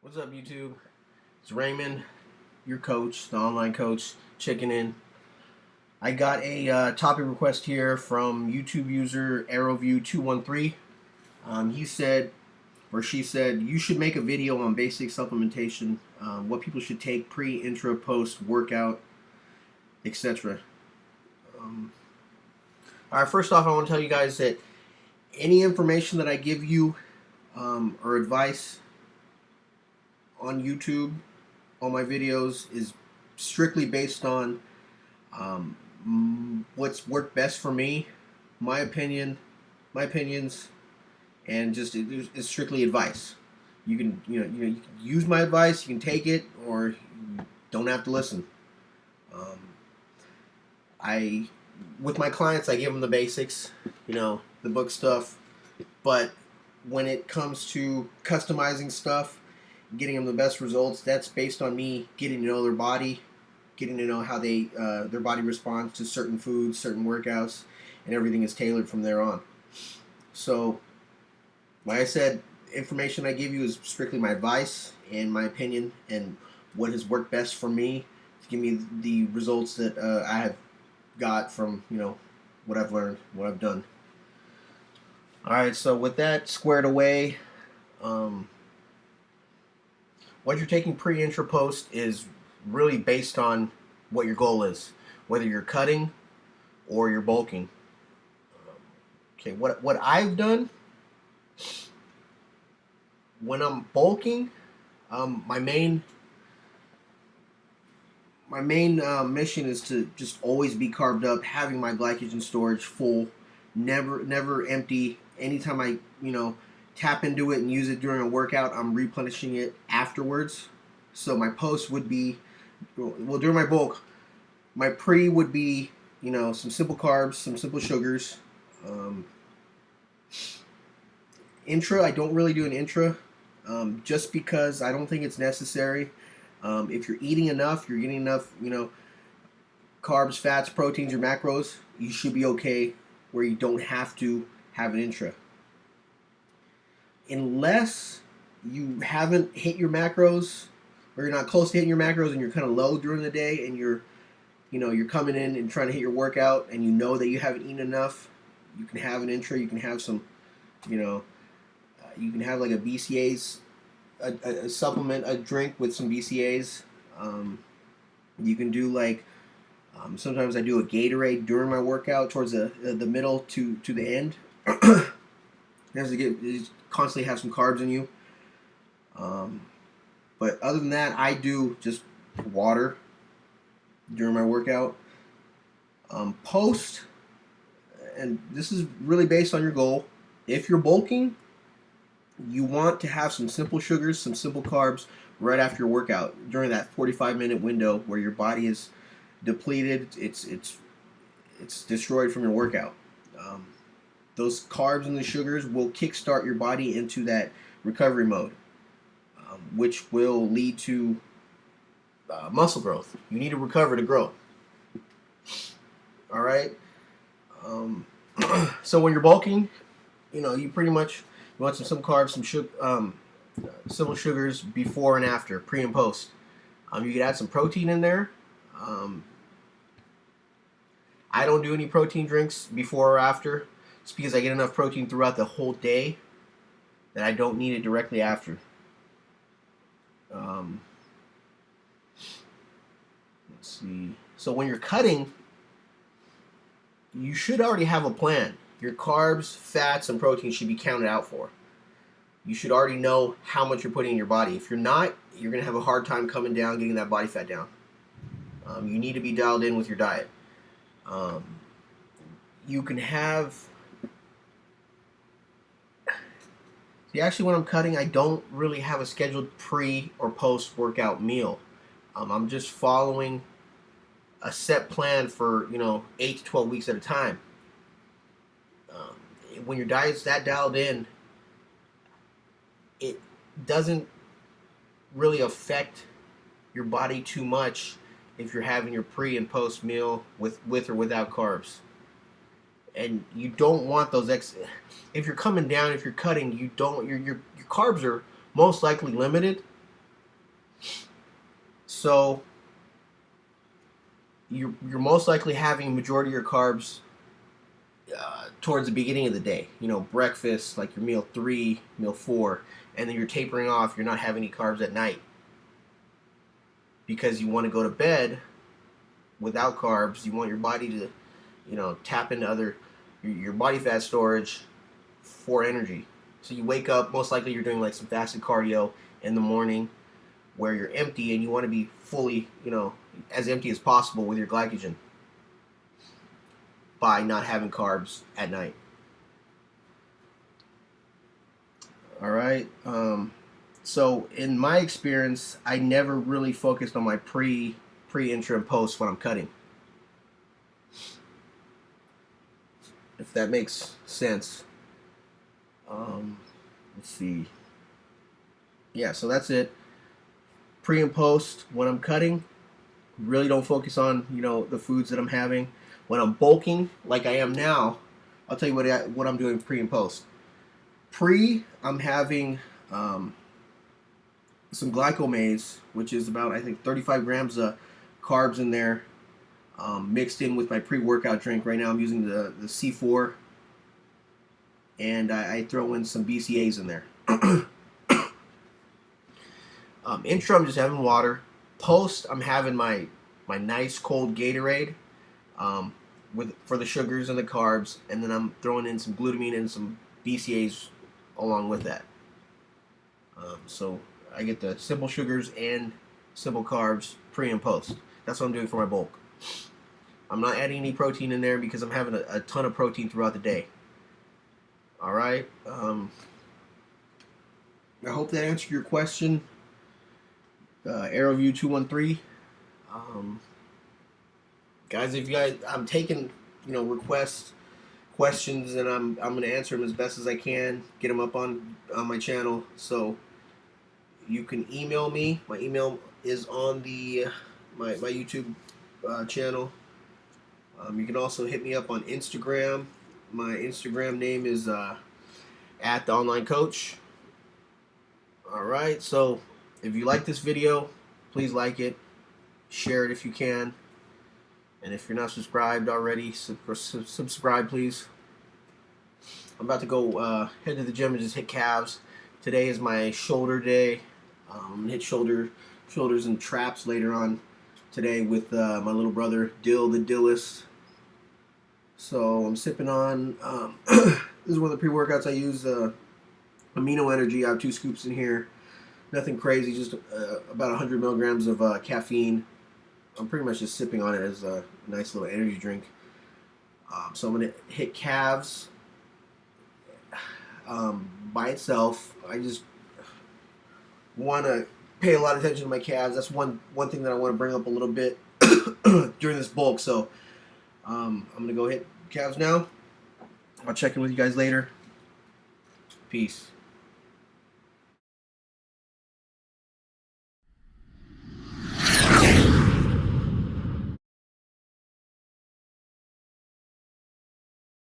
What's up, YouTube? It's Raymond, your coach, the online coach, checking in. I got a topic request here from YouTube user ArrowView213. He said, or she said, you should make a video on basic supplementation, what people should take pre, intra, post, workout, etc. All right, first off, I want to tell you guys that any information that I give you or advice on YouTube, on my videos, is strictly based on what's worked best for me, my opinions, and just it's strictly advice. You can you can use my advice, you can take it, or you don't have to listen. I with my clients, I give them the basics, the book stuff, but when it comes to customizing stuff, getting them the best results, that's based on me getting to know their body, getting to know how their body responds to certain foods, certain workouts, and everything is tailored from there on. So, like I said, information I give you is strictly my advice and my opinion and what has worked best for me to give me the results that I have got from what I've learned, what I've done. All right, so with that squared away, what you're taking pre, intra, post is really based on what your goal is, whether you're cutting or you're bulking. Okay, what I've done when I'm bulking, my main mission is to just always be carved up, having my glycogen storage full, never empty. Anytime I tap into it and use it during a workout, I'm replenishing it afterwards. So my post would be, well, during my bulk, my pre would be some simple carbs, some simple sugars. Intra, I don't really do an intra, just because I don't think it's necessary. If you're eating enough, you're getting enough, carbs, fats, proteins, your macros, you should be okay where you don't have to have an intra. Unless you haven't hit your macros, or you're not close to hitting your macros and you're kind of low during the day, and you're coming in and trying to hit your workout and you know that you haven't eaten enough, you can have an intra. You can have some, you can have like a BCAAs, a supplement, a drink with some BCAAs. You can do like, sometimes I do a Gatorade during my workout towards the middle to the end. You constantly have some carbs in you. But other than that, I do just water during my workout. Post, and this is really based on your goal. If you're bulking, you want to have some simple sugars, some simple carbs right after your workout during that 45-minute window where your body is depleted, it's destroyed from your workout. Those carbs and the sugars will kickstart your body into that recovery mode, which will lead to muscle growth. You need to recover to grow. All right. So when you're bulking, you pretty much want some carbs, some simple sugars before and after, pre and post. You could add some protein in there. I don't do any protein drinks before or after. It's because I get enough protein throughout the whole day that I don't need it directly after. Let's see. So when you're cutting, you should already have a plan. Your carbs, fats, and protein should be counted out for. You should already know how much you're putting in your body. If you're not, you're going to have a hard time coming down, getting that body fat down. You need to be dialed in with your diet. You can have... See, actually, when I'm cutting, I don't really have a scheduled pre or post workout meal. I'm just following a set plan for 8 to 12 weeks at a time. When your diet's that dialed in, it doesn't really affect your body too much if you're having your pre and post meal with or without carbs. And you don't want those if you're coming down, if you're cutting, your carbs are most likely limited, So you're most likely having a majority of your carbs towards the beginning of the day. You know, breakfast, like your meal 3, meal 4, and then you're tapering off. You're not having any carbs at night because you want to go to bed without carbs. You want your body to, you know, tap into other your body fat storage for energy. So you wake up, most likely you're doing like some fasted cardio in the morning where you're empty and you want to be fully, you know, as empty as possible with your glycogen by not having carbs at night. All right. So in my experience, I never really focused on my pre, intra, and post when I'm cutting. If that makes sense. Let's see. Yeah, so that's it. Pre and post, when I'm cutting, really don't focus on, you know, the foods that I'm having. When I'm bulking, like I am now, I'll tell you what I'm doing pre and post. Pre, I'm having some glycomase, which is about, I think, 35 grams of carbs in there, mixed in with my pre-workout drink. Right now I'm using the C4, and I throw in some BCAAs in there. Intra, I'm just having water. Post, I'm having my nice cold Gatorade for the sugars and the carbs, and then I'm throwing in some glutamine and some BCAAs along with that. So I get the simple sugars and simple carbs pre and post. That's what I'm doing for my bulk. I'm not adding any protein in there because I'm having a ton of protein throughout the day. All right. I hope that answered your question. ArrowView 213. Guys, if you guys, I'm taking, you know, requests, questions, and I'm going to answer them as best as I can. Get them up on my channel. So you can email me. My email is on the my YouTube channel. You can also hit me up on Instagram. My Instagram name is @theonlinecoach. All right. So if you like this video, please like it, share it if you can, and if you're not subscribed already, subscribe please. I'm about to go head to the gym and just hit calves. Today is my shoulder day. I'm gonna hit shoulders and traps later on today with my little brother Dill the Dillist. So I'm sipping on. This is one of the pre-workouts I use. Amino Energy. I have 2 scoops in here. Nothing crazy, just about 100 milligrams of caffeine. I'm pretty much just sipping on it as a nice little energy drink. So I'm going to hit calves by itself. I just want to pay a lot of attention to my calves. That's one thing that I want to bring up a little bit during this bulk. So I'm going to go hit calves now. I'll check in with you guys later. Peace.